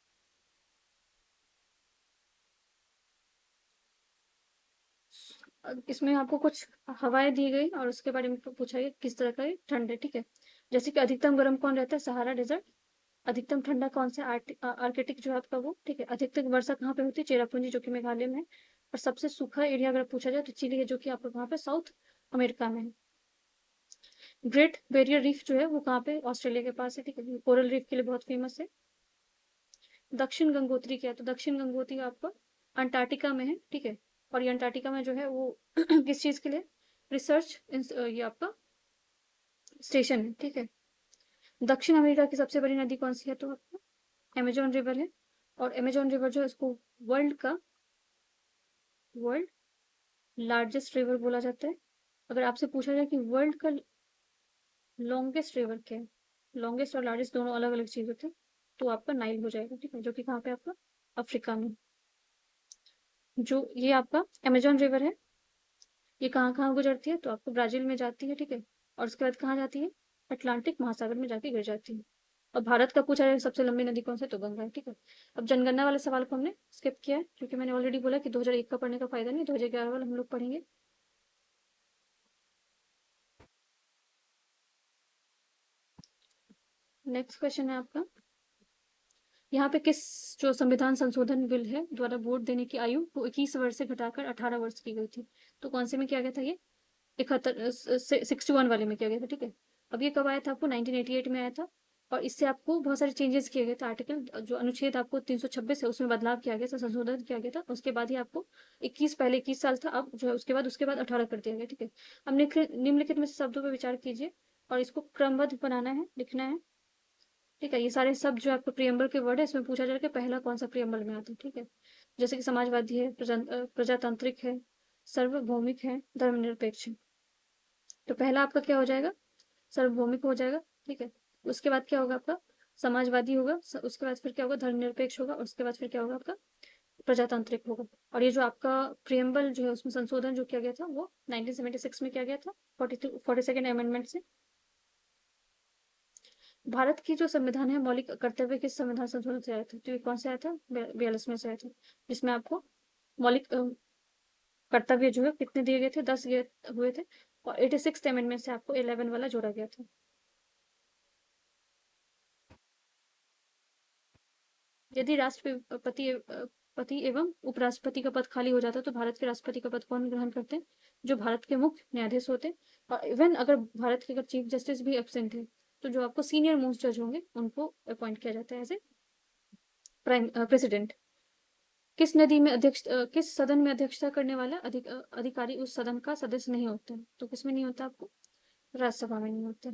इसमें आपको कुछ हवाएं दी गई और उसके बारे में पूछा गया किस तरह का ये ठंड है, ठीक है। जैसे कि अधिकतम गर्म कौन रहता है? Sahara desert. अधिकतम ठंडा कौन सा? आर्कटिक जो है आपका वो, ठीक है। अधिकतम वर्षा कहाँ पे होती है? चेरापूंजी, जो कि मेघालय में है। और सबसे सूखा एरिया अगर पूछा जाए तो चिली है, जो कि आपका वहाँ पे साउथ अमेरिका में है। ग्रेट बैरियर रीफ जो है वो कहाँ पे? ऑस्ट्रेलिया के पास है, ठीक है। कोरल रीफ के लिए बहुत फेमस है। दक्षिण गंगोत्री क्या है? तो दक्षिण गंगोत्री आपका अंटार्कटिका में है, ठीक है। और ये अंटार्कटिका में जो है वो किस चीज के लिए? रिसर्च ये आपका स्टेशन है, ठीक है। दक्षिण अमेरिका की सबसे बड़ी नदी कौन सी है? तो आपका अमेजोन रिवर है। और अमेजोन रिवर जो है इसको वर्ल्ड लार्जेस्ट रिवर बोला जाता है। अगर आपसे पूछा जाए कि वर्ल्ड का लॉन्गेस्ट रिवर क्या है, लॉन्गेस्ट और लार्जेस्ट दोनों अलग अलग चीज होते हैं, तो आपका नाइल हो जाएगा, ठीक है, जो कि कहाँ पे आपका अफ्रीका में। जो ये आपका अमेजोन रिवर है, ये कहाँ कहाँ गुजरती है? तो आपको ब्राजील में जाती है, ठीक है। और उसके बाद कहाँ जाती है? अटलांटिक महासागर में जाके गिर जाती है। और भारत का पूछा जाए सबसे लंबी नदी कौन सी है? तो गंगा है, ठीक है। अब जनगणना वाले सवाल को हमने स्किप किया है, क्योंकि मैंने ऑलरेडी बोला कि 2001 का पढ़ने का फायदा नहीं, 2011 वाला हम लोग पढ़ेंगे। नेक्स्ट क्वेश्चन है आपका, यहाँ पे किस जो संविधान संशोधन बिल है द्वारा वोट देने की आयु को 21 वर्ष से घटाकर 18 वर्ष की गई थी? तो कौन से में किया गया था? ये 61 वाले में किया गया था, ठीक है। अब ये कब आया था? आपको 1988 में आया था। और इससे आपको बहुत सारे चेंजेस किए गए थे। आर्टिकल जो अनुच्छेद आपको 326 है उसमें बदलाव किया गया था, संशोधन किया गया था। उसके बाद ही आपको 21, पहले 21 साल था, अब जो है उसके बाद 18 कर दिया गया, ठीक है। अब निम्नलिखित में से शब्दों पर विचार कीजिए और इसको क्रमबद्ध बनाना है, लिखना है, ठीक है। ये सारे शब्द जो आपको प्रियम्बल के वर्ड है, इसमें पूछा जाएगा पहला कौन सा प्रियम्बल में आता है, ठीक है। जैसे कि समाजवादी है, प्रजातांत्रिक है, सार्वभौमिक है, धर्मनिरपेक्ष है। तो पहला आपका क्या हो जाएगा? सार्वभौमिक हो जाएगा, ठीक है। उसके बाद क्या होगा आपका? समाजवादी होगा। उसके बाद फिर क्या होगा? धर्मनिरपेक्ष होगा। और उसके बाद फिर क्या होगा आपका? प्रजातांत्रिक होगा। और ये जो आपका प्रियम्बल जो है उसमें संशोधन जो किया गया था वो 1976 में किया गया था, 42nd अमेंडमेंट से। भारत की जो संविधान है मौलिक कर्तव्य किस संविधान संशोधन से आया था? तो ये कौन से आया था? 42 में से आया था, जिसमें आपको मौलिक कर्तव्य जो है कितने दिए गए थे, 10 हुए थे, और 86th अमेंडमेंट से आपको 11 वाला जोड़ा गया था। यदि राष्ट्रपति पति एवं उपराष्ट्रपति का पद खाली हो जाता तो भारत के राष्ट्रपति का पद कौन ग्रहण करते हैं? जो भारत के मुख्य न्यायाधीश होते हैं। और इवन अगर भारत के अगर चीफ जस्टिस भी एब्सेंट है तो जो आपको सीनियर मोस्ट जज होंगे उनको अपॉइंट किया जाता है एज ए प्राइम प्रेसिडेंट। किस सदन में अध्यक्षता करने वाला अधिकारी उस सदन का सदस्य नहीं होता है? तो किसमें नहीं होता आपको? राज्यसभा में नहीं होता।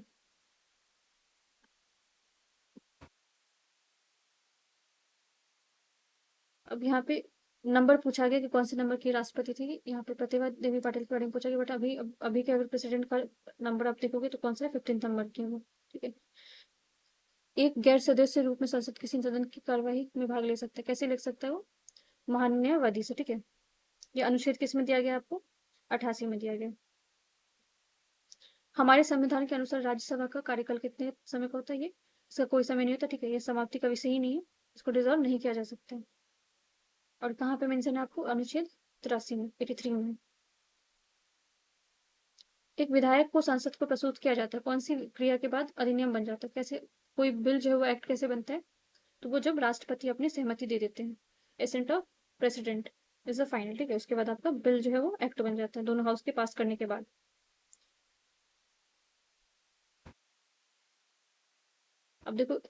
अब यहाँ पे नंबर पूछा गया कि कौन से नंबर की राष्ट्रपति थी। यहाँ पे प्रतिभा देवी पाटिल के बारे में पूछा गया, बट अभी के अगर प्रेसिडेंट का नंबर आप देखोगे तो कौन सा है? 15th नंबर की है वो। ठीक है। एक गैर सदस्य रूप में संसद किसी सदन की कार्यवाही में भाग ले सकता है। कैसे ले सकता है वो? महान्यायवादी से। ठीक है। ये अनुच्छेद किस में दिया गया आपको? 88 में दिया गया। हमारे संविधान के अनुसार राज्यसभा का कार्यकाल कितने समय का होता है? ये इसका कोई समय नहीं होता। ठीक है। ये समाप्ति का विषय ही नहीं है, इसको डिजॉल्व नहीं किया जा सकता। और कहाँ पे मेंशन है आपको? अनुच्छेद 83 में, 83 में। एक विधायक को सांसद को प्रस्तुत किया जाता है, कौन सी क्रिया के बाद अधिनियम बन जाता है? कैसे कोई बिल जो है वो एक्ट कैसे बनता है? तो वो जब राष्ट्रपति अपनी सहमति दे देते हैं। Ascent of president is a final. ठीक है। उसके बाद आपका बिल जो है वो एक्ट बन जाता है, दोनों हाउस के पास करने के बाद। अब देखो,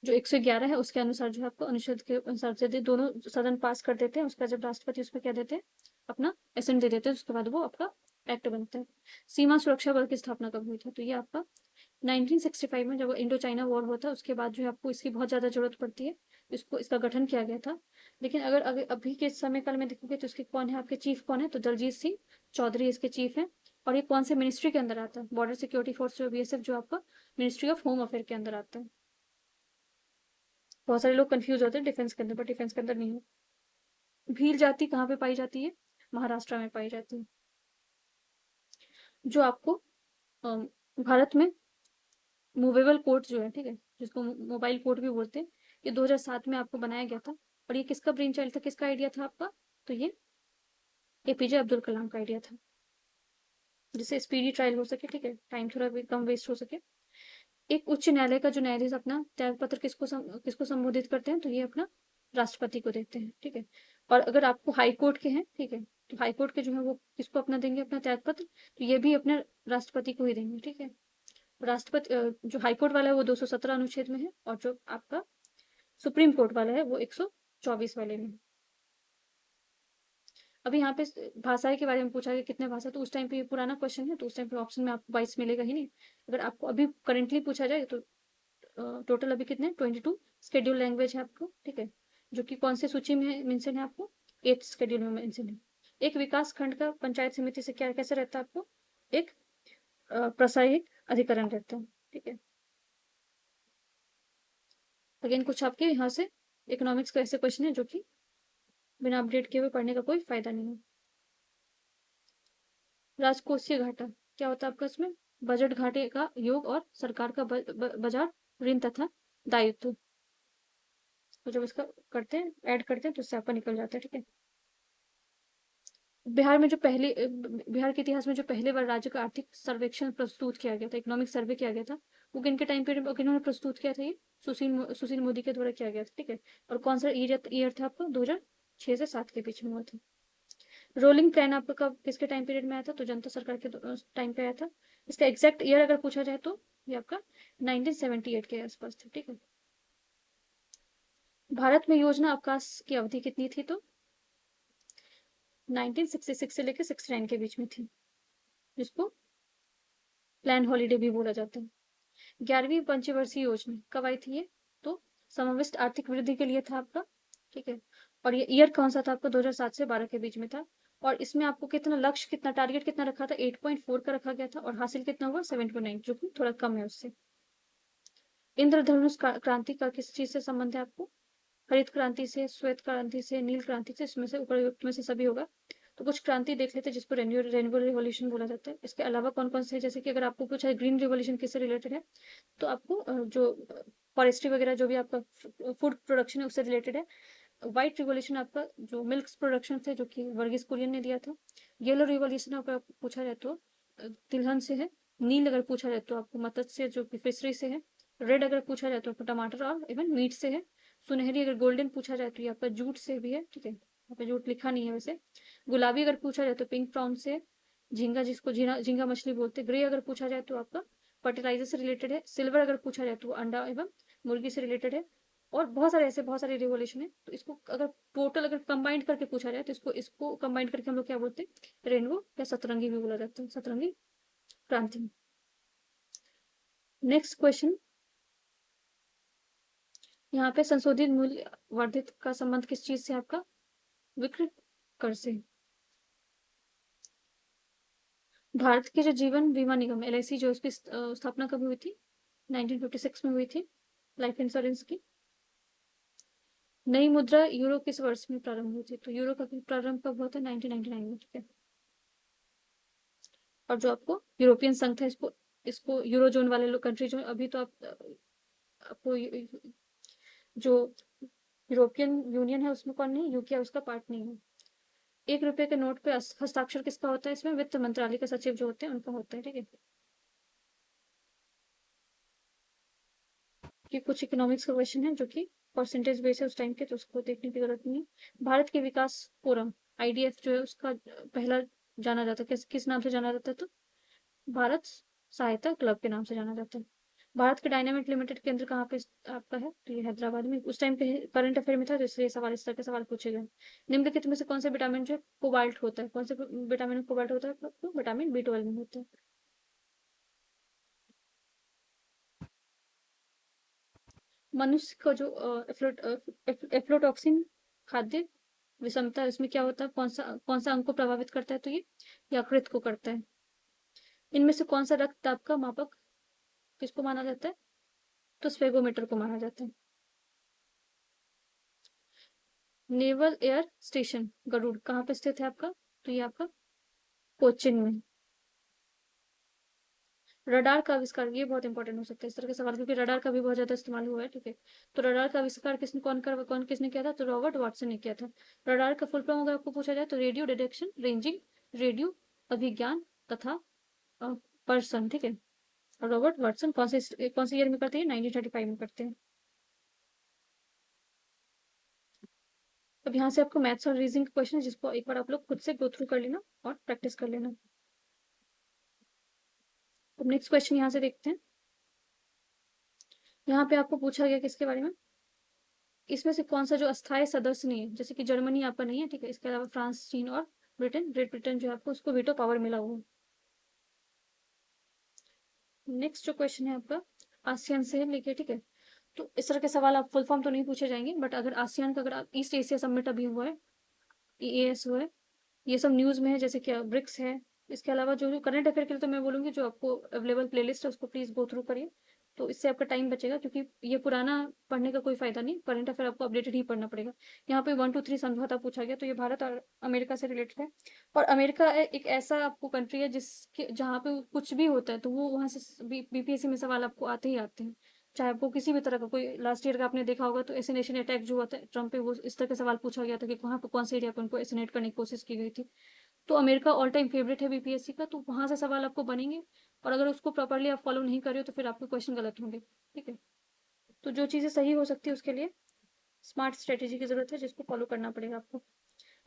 जो 111 है उसके अनुसार जो है आपको अनुच्छेद के अनुसार से दोनों सदन पास कर देते हैं, उसका जब राष्ट्रपति उस पर क्या देते हैं? अपना एसेंट दे देते हैं, उसके बाद वो आपका एक्ट बनता है। सीमा सुरक्षा बल की स्थापना कब हुई थी? तो ये आपका 1965 में, जब इंडो चाइना वॉर हुआ था उसके बाद जो है आपको इसकी बहुत ज्यादा जरूरत पड़ती है। इसका गठन किया गया था। लेकिन अगर अभी के समय काल में देखोगे तो इसके कौन है आपके चीफ? कौन है? तो दलजीत सिंह चौधरी इसके चीफ है। और ये कौन से मिनिस्ट्री के अंदर आता है? बॉर्डर सिक्योरिटी फोर्स जो बीएसएफ, जो आपका मिनिस्ट्री ऑफ होम अफेयर के अंदर आता है। बहुत सारे लोग कंफ्यूज होते हैं डिफेंस के अंदर, बट डिफेंस के अंदर नहीं है। भील जाति कहाँ पे पाई जाती है? महाराष्ट्र में पाई जाती है। जो आपको भारत में मूवेबल कोर्ट जो है, ठीक है, जिसको मोबाइल कोर्ट भी बोलते हैं, ये 2007 में आपको बनाया गया था। और ये किसका ब्रेन चाइल्ड था? किसका आइडिया था आपका? तो ये एपीजे अब्दुल कलाम का आइडिया था, जिससे स्पीडी ट्रायल हो सके। ठीक है। टाइम थोड़ा भी कम वेस्ट हो सके। एक उच्च न्यायालय का जो न्यायाधीश अपना त्याग पत्र किसको संबोधित करते हैं? तो ये अपना राष्ट्रपति को देते हैं। ठीक है। और अगर आपको हाई कोर्ट के हैं, ठीक है, तो हाई कोर्ट के जो है वो किसको अपना देंगे अपना त्याग पत्र? तो ये भी अपने राष्ट्रपति को ही देंगे। ठीक है। राष्ट्रपति जो हाई कोर्ट वाला है वो 217 अनुच्छेद में है, और जो आपका सुप्रीम कोर्ट वाला है वो 124 वाले में। अभी यहाँ पे भाषा के बारे में पूछा गया कितने भाषा, तो उस टाइम पे ये पुराना क्वेश्चन है, तो उस टाइम पे ऑप्शन में आपको 22 मिलेगा ही नहीं। अगर आपको अभी करेंटली पूछा जाए तो टोटल अभी कितने 22 स्केड्यूल लैंग्वेज है आपको। ठीक है। जो कि कौन से सूची में मेंशन है आपको? 8th स्केड्यूल में मेंशन है। एक विकास खंड का पंचायत समिति से क्या कैसे रहता है आपको? एक प्रशासनिक अधिकरण रहता है। ठीक है। अगेन कुछ आपके यहाँ से इकोनॉमिक्स का ऐसे क्वेश्चन है जो कि बिना अपडेट किए हुए पढ़ने का कोई फायदा नहीं है। राजकोषीय घाटा क्या होता है आपका? इसमें बजट घाटे का योग और सरकार का बाजार ऋण तथा दायित्व, तो जब इसका करते हैं ऐड करते हैं तो इससे आपका निकल जाता है। ठीक है। बिहार के इतिहास में जो पहले बार राज्य का आर्थिक सर्वेक्षण प्रस्तुत किया गया था, इकोनॉमिक सर्वे किया गया था, वो किन के टाइम पीरियड में किन्होंने प्रस्तुत किया था? ये सुशील मोदी के द्वारा किया गया था। ठीक है। और कौन सा ईयर था आपका? 2006 से 7 के बीच में हुआ था। रोलिंग प्लान आपका कब किसके टाइम पीरियड में आया था? तो जनता सरकार के टाइम पे आया था। इसका एग्जैक्ट ईयर अगर पूछा जाए तो ये आपका 1978 के आसपास था। ठीक है। भारत में योजना अवकाश की अवधि कितनी थी? तो 1966 से लेकर 69 के बीच में थी, जिसको प्लान हॉलीडे भी बोला जाता है। 11वीं पंचवर्षीय योजना कब आई थी? ये तो समाविष्ट आर्थिक वृद्धि के लिए था आपका। ठीक है। और ये ईयर कौन सा था आपका? 2007 से 12 के बीच में था। और इसमें आपको कितना लक्ष्य, कितना टारगेट कितना रखा था? 8.4 का रखा गया था, और हासिल कितना हुआ? 7.9, जो कि थोड़ा कम है उससे। इंद्रधनुष क्रांति का किस चीज से संबंध है आपको? हरित क्रांति से, श्वेत क्रांति से, नील क्रांति से, इसमें से उपयुक्त में से सभी होगा। तो कुछ क्रांति देख लेते हैं जिसको रेनबो रिवॉल्यूशन बोला जाता है। इसके अलावा कौन कौन से है? जैसे कि अगर आपको पूछा है ग्रीन रिवॉल्यूशन किससे रिलेटेड है, तो आपको जो फॉरेस्ट्री वगैरह जो भी आपका फूड प्रोडक्शन है उससे रिलेटेड है। व्हाइट रिवॉल्यूशन आपका जो मिल्क प्रोडक्शन थे, जो कि वर्गीस कुरियन ने दिया था। येलो रिवॉल्यूशन अगर पूछा जाए तो तिलहन से है। नील अगर पूछा जाए तो आपको मत्स्य जो कि फिशरी से है। रेड अगर पूछा जाए तो आपको टमाटर और इवन मीट से है। सुनहरी अगर गोल्डन पूछा जाए तो ये आपका जूट से भी है, ठीक है, यहाँ पे जूट लिखा नहीं है वैसे। गुलाबी अगर पूछा जाए तो पिंक प्रॉन से है। झींगा, जिसको झींगा झींगा मछली बोलते हैं। ग्रे अगर पूछा जाए तो आपका फर्टिलाइजर से रिलेटेड है। सिल्वर अगर पूछा जाए तो अंडा एवं मुर्गी से रिलेटेड है। और बहुत सारे ऐसे बहुत सारे रिवॉल्यूशन है, तो इसको अगर टोटल अगर कंबाइंड करके पूछा जाए तो इसको इसको कंबाइंड करके हम लोग क्या बोलते हैं, रेनबो या सतरंगी भी बोला जाता है, सतरंगी क्रांति। नेक्स्ट क्वेश्चन, यहाँ पे संशोधित मूल्य वर्धित का संबंध किस चीज से आपका, विक्रय कर से। भारत के जो जीवन बीमा निगम एलआईसी, जो उसकी स्थापना कब हुई थी, 1956 में हुई थी, लाइफ इंश्योरेंस की। नई मुद्रा यूरो किस वर्ष में प्रारंभ हुई थी, तो यूरो का प्रारंभ कब हुआ था, 1999 में, ठीक है। और जो आपको यूरोपियन संघ था, इसको इसको यूरो जोन वाले लोग कंट्री जो अभी तो आपको जो यूरोपियन यूनियन है उसमें कौन नहीं, यूके उसका पार्ट नहीं है। 1 रुपए के नोट पे हस्ताक्षर किसका होता है, इसमें वित्त मंत्रालय के सचिव जो होते हैं उनका होता है, ठीक है। कि कुछ इकोनॉमिक्स का क्वेश्चन है जो कि परसेंटेज बेस है उस टाइम के, तो उसको देखने की जरूरत नहीं है। भारत के विकास फोरम आईडीएफ जो है उसका पहला जाना जाता है किस किस नाम से जाना जाता है, तो भारत सहायता क्लब के नाम से जाना जाता है। भारत के डायनामिक लिमिटेड केंद्र कहाँ पे आपका है, तो ये हैदराबाद में उस टाइम पे करंट अफेयर में था, तो इसलिए सवाल इस तरह के सवाल पूछे गए। निम्नलिखित में से कौन सा विटामिन जो है कोबाल्ट होता है, कौन से विटामिन में कोबाल्ट होता है, तो विटामिन B12 में होता है। मनुष्य का जो एफ्लोटॉक्सिन खाद्य विषमता है, इसमें क्या होता है, कौन सा अंग को प्रभावित करता है, तो ये यकृत को करता है। इनमें से कौन सा रक्तचाप का मापक किसको माना जाता है, तो स्फेगोमीटर को माना जाता है। नेवल एयर स्टेशन गरुड़ कहाँ पे स्थित है आपका, तो ये आपका कोचिन में। रडार का आविष्कार, ये बहुत इंपॉर्टेंट हो सकता है इस तरह के सवाल, क्योंकि रडार का भी बहुत ज्यादा इस्तेमाल हुआ है, ठीक है। तो रडार का आविष्कार कौन किसने किया था, तो रॉबर्ट वाटसन ने किया था। रडार का फुल फॉर्म अगर आपको पूछा जाए तो रेडियो डिटेक्शन रेंजिंग रेडियो अभिज्ञान तथा पर्सन, ठीक है। और रॉबर्ट वाटसन कौन से ईयर में करते हैं, 1935 में करते हैं। अब यहाँ से आपको मैथ्स और रीजनिंग का क्वेश्चन है, जिसको एक बार आप लोग खुद से गो थ्रू कर लेना और प्रैक्टिस कर लेना। अब नेक्स्ट क्वेश्चन यहाँ से देखते हैं। यहाँ पे आपको पूछा गया किसके बारे में, इसमें से कौन सा जो अस्थायी सदस्य नहीं है, जैसे कि जर्मनी आपका नहीं है, ठीक है, इसके अलावा फ्रांस, चीन और ब्रिटेन, ग्रेट ब्रिटेन जो है आपको उसको वीटो पावर मिला हुआ है। नेक्स्ट जो क्वेश्चन है आपका आसियान से लेके, ठीक है। तो इस तरह के सवाल आप फुल फॉर्म तो नहीं पूछे जाएंगे, बट अगर आसियान का, अगर आप ईस्ट एशिया समिट अभी हुआ है, EAS हुआ है, ये सब न्यूज में है, जैसे कि ब्रिक्स है। इसके अलावा जो जो करंट अफेयर के लिए तो मैं बोलूंगी जो आपको अवेलेबल प्लेलिस्ट है उसको प्लीज गो थ्रू करिए, तो इससे आपका टाइम बचेगा, क्योंकि ये पुराना पढ़ने का कोई फायदा नहीं, करंट अफेयर आपको अपडेटेड ही पढ़ना पड़ेगा। यहाँ पे 1 2 3 समझौता पूछा गया, तो ये भारत और अमेरिका से रिलेटेड है। और अमेरिका एक ऐसा आपको कंट्री है जिसके जहाँ पे कुछ भी होता है तो वो वहां से बीपीएससी में सवाल आपको आते ही आते हैं। चाहे आपको किसी भी तरह का, कोई लास्ट ईयर का आपने देखा होगा तो एसिनेशन अटैक जो हुआ था ट्रम्प पे, वो इस तरह का सवाल पूछा गया था कि वहां पर कौन से एरिया पे उनको एसिनेट करने की कोशिश की गई थी। तो अमेरिका ऑल टाइम फेवरेट है बीपीएससी का, तो वहां से सवाल आपको बनेंगे। और अगर उसको प्रॉपरली आप फॉलो नहीं कर रहे हो तो फिर आपके क्वेश्चन गलत होंगे, ठीक है। तो जो चीजें सही हो सकती है उसके लिए स्मार्ट स्ट्रेटेजी की जरूरत है, जिसको फॉलो करना पड़ेगा आपको।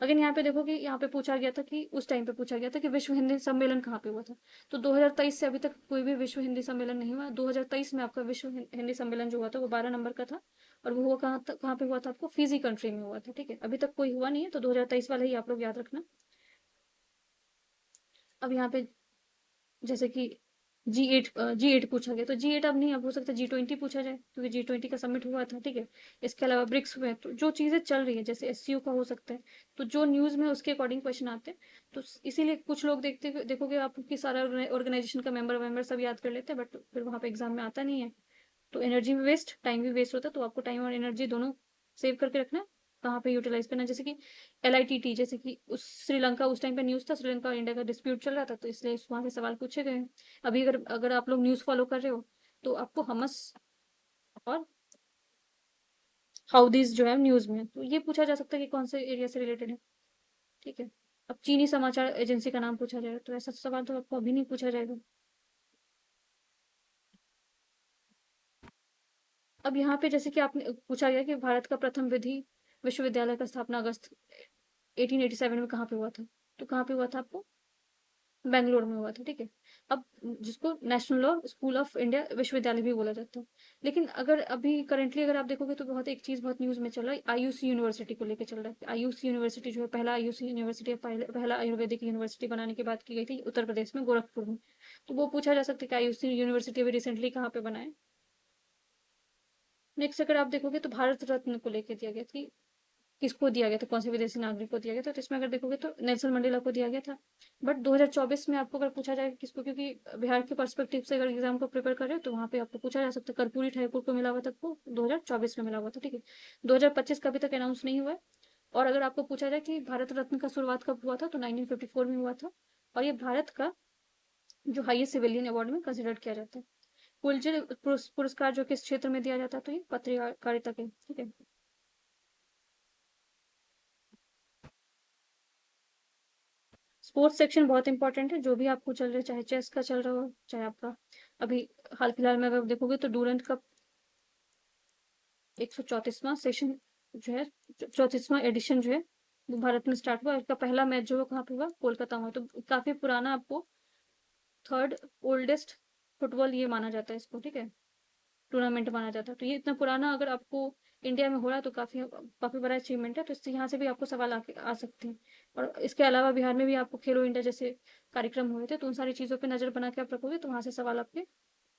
अगर यहाँ पे देखो कि यहाँ पे पूछा गया था कि उस टाइम पे पूछा गया था कि विश्व हिंदी सम्मेलन कहाँ पे हुआ था, तो 2023 से अभी तक कोई भी विश्व हिंदी सम्मेलन नहीं हुआ। 2023 में आपका विश्व हिंदी सम्मेलन जो हुआ था वो 12 नंबर का था, और वो हुआ कहाँ पे हुआ था, आपको फिजी कंट्री में हुआ था, ठीक है। अभी तक कोई हुआ नहीं है, तो 2023 वाला ही आप लोग याद रखना। अब यहाँ पे जैसे कि जी एट पूछा गया, तो जी एट अब नहीं, अब हो सकता है G20 पूछा जाए, क्योंकि G20 का समिट हुआ था, ठीक है। इसके अलावा ब्रिक्स हुए, तो जो चीजें चल रही है जैसे एससीओ का हो सकता है, तो जो न्यूज में उसके अकॉर्डिंग क्वेश्चन आते हैं। तो इसीलिए कुछ लोग देखोगे आप कि सारा ऑर्गेनाइजेशन का मेंबर सब याद कर लेते हैं, बट फिर वहां पे एग्जाम में आता नहीं है। तो एनर्जी भी वेस्ट, टाइम भी वेस्ट होता है, तो आपको टाइम और एनर्जी दोनों सेव करके रखना है, कहाँ पे यूटिलाइज करना है। जैसे कि LITT, जैसे कि उस श्रीलंका, उस टाइम पे न्यूज था, श्रीलंका और इंडिया का डिस्प्यूट चल रहा था, तो इसलिए वहां से सवाल पूछे गए हैं। अभी अगर अगर आप लोग न्यूज फॉलो कर रहे हो तो आपको हमस और हाउदीज जो है न्यूज में, तो ये पूछा जा सकता है कि कौन से एरिया से रिलेटेड है। ठीक है। अब चीनी समाचार एजेंसी का नाम पूछा जाएगा तो ऐसा सवाल तो आपको अभी नहीं पूछा जाएगा। अब यहाँ पे जैसे कि आपने पूछा गया कि भारत का प्रथम विधि विश्वविद्यालय का स्थापना अगस्त 1887 में कहाँ पे हुआ था, तो कहाँ पे हुआ था आपको, बेंगलोर में हुआ था। ठीक है। अब जिसको national law school of India विश्वविद्यालय भी बोला जाता है। लेकिन अगर अभी करंटली अगर आप देखोगे तो बहुत एक चीज बहुत न्यूज में चल रहा है, आयुष यूनिवर्सिटी को लेकर चल रहा है। आयुष यूनिवर्सिटी जो है, पहला आयुष यूनिवर्सिटी, पहला आयुर्वेदिक यूनिवर्सिटी बनाने की बात की गई थी उत्तर प्रदेश में गोरखपुर में। तो वो पूछा जा सकता है कि आयुष यूनिवर्सिटी अभी रिसेंटली कहाँ पे बना है। नेक्स्ट अगर आप देखोगे तो भारत रत्न को लेकर दिया गया कि किसको दिया गया था, कौन से विदेशी नागरिक को दिया गया था, तो इसमें अगर देखोगे तो नेल्सन मंडेला को दिया गया था। बट 2024 में आपको अगर पूछा जाए किसको, क्योंकि बिहार के पर्सपेक्टिव से अगर एग्जाम को प्रिपेयर कर रहे हो तो वहाँ पे आपको पूछा जा सकता है, कर्पूरी ठाकुर को मिला हुआ था, आपको 2024 में मिला हुआ था। ठीक है। 2025 का अभी तक अनाउंस नहीं हुआ है। और अगर आपको पूछा जाए कि भारत रत्न का शुरुआत कब हुआ था, तो 1954 में हुआ था। और ये भारत का जो हाईएस्ट सिविलियन अवार्ड में कंसिडर किया जाता है। पुलित्जर पुरस्कार जो किस क्षेत्र में दिया जाता है, तो ये पत्रकारिता के। ठीक है। स्पोर्ट्स सेक्शन बहुत इंपॉर्टेंट है, जो भी आपको चल रहा है, चाहे चेस का चल रहा हो, चाहे आपका अभी हाल फिलहाल में अगर देखोगे तो डूरंट कप 134वां सेशन जो है, 34वां एडिशन जो है वो भारत में स्टार्ट हुआ। इसका पहला मैच जो है कहाँ पे हुआ, कोलकाता में। तो काफी पुराना, आपको थर्ड ओल्डेस्ट फुटबॉल ये माना जाता है इसको। ठीक है। टूर्नामेंट माना जाता है, तो ये इतना पुराना अगर आपको इंडिया में हो रहा है तो काफी काफी बड़ा अचीवमेंट है। तो इससे यहाँ से भी आपको सवाल आ सकते हैं। और इसके अलावा बिहार में भी आपको खेलो इंडिया जैसे कार्यक्रम हुए थे, तो उन सारी चीजों पे नजर बना के आप रखोगे तो वहां से सवाल आपके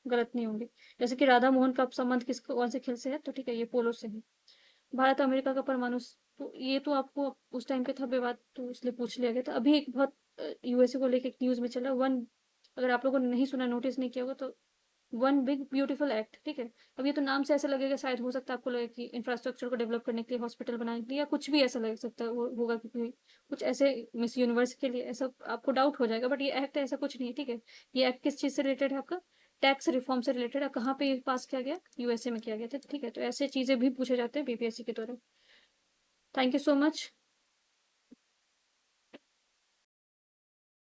गलत नहीं होंगे। जैसे कि राधा मोहन का संबंध किस कौन से खेल से है, तो ठीक है, ये पोलो से है। भारत अमेरिका का परमाणु तो ये तो आपको उस टाइम पे था विवाद, तो इसलिए पूछ लिया गया था। अभी एक बहुत यूएसए को लेके एक न्यूज में चला वन, अगर आप लोगों ने नहीं सुना, नोटिस नहीं किया होगा, तो वन बिग ब्यूटीफुल एक्ट। ठीक है। अब ये तो नाम से ऐसा लगेगा, शायद हो सकता है आपको लगे कि इंफ्रास्ट्रक्चर को डेवलप करने के लिए, हॉस्पिटल बनाने के लिए, या कुछ भी ऐसा लग सकता है होगा, क्योंकि कुछ ऐसे मिस यूनिवर्स के लिए ऐसा आपको डाउट हो जाएगा। बट ये एक्ट ऐसा कुछ नहीं है। ठीक है। ये एक्ट किस चीज से रिलेटेड है, आपका टैक्स रिफॉर्म से रिलेटेड है। कहाँ पे पास किया गया, यूएसए में किया गया था। ठीक है। तो ऐसे चीजें भी पूछे जाते हैं बीपीएससी के द्वारा। Thank you so much.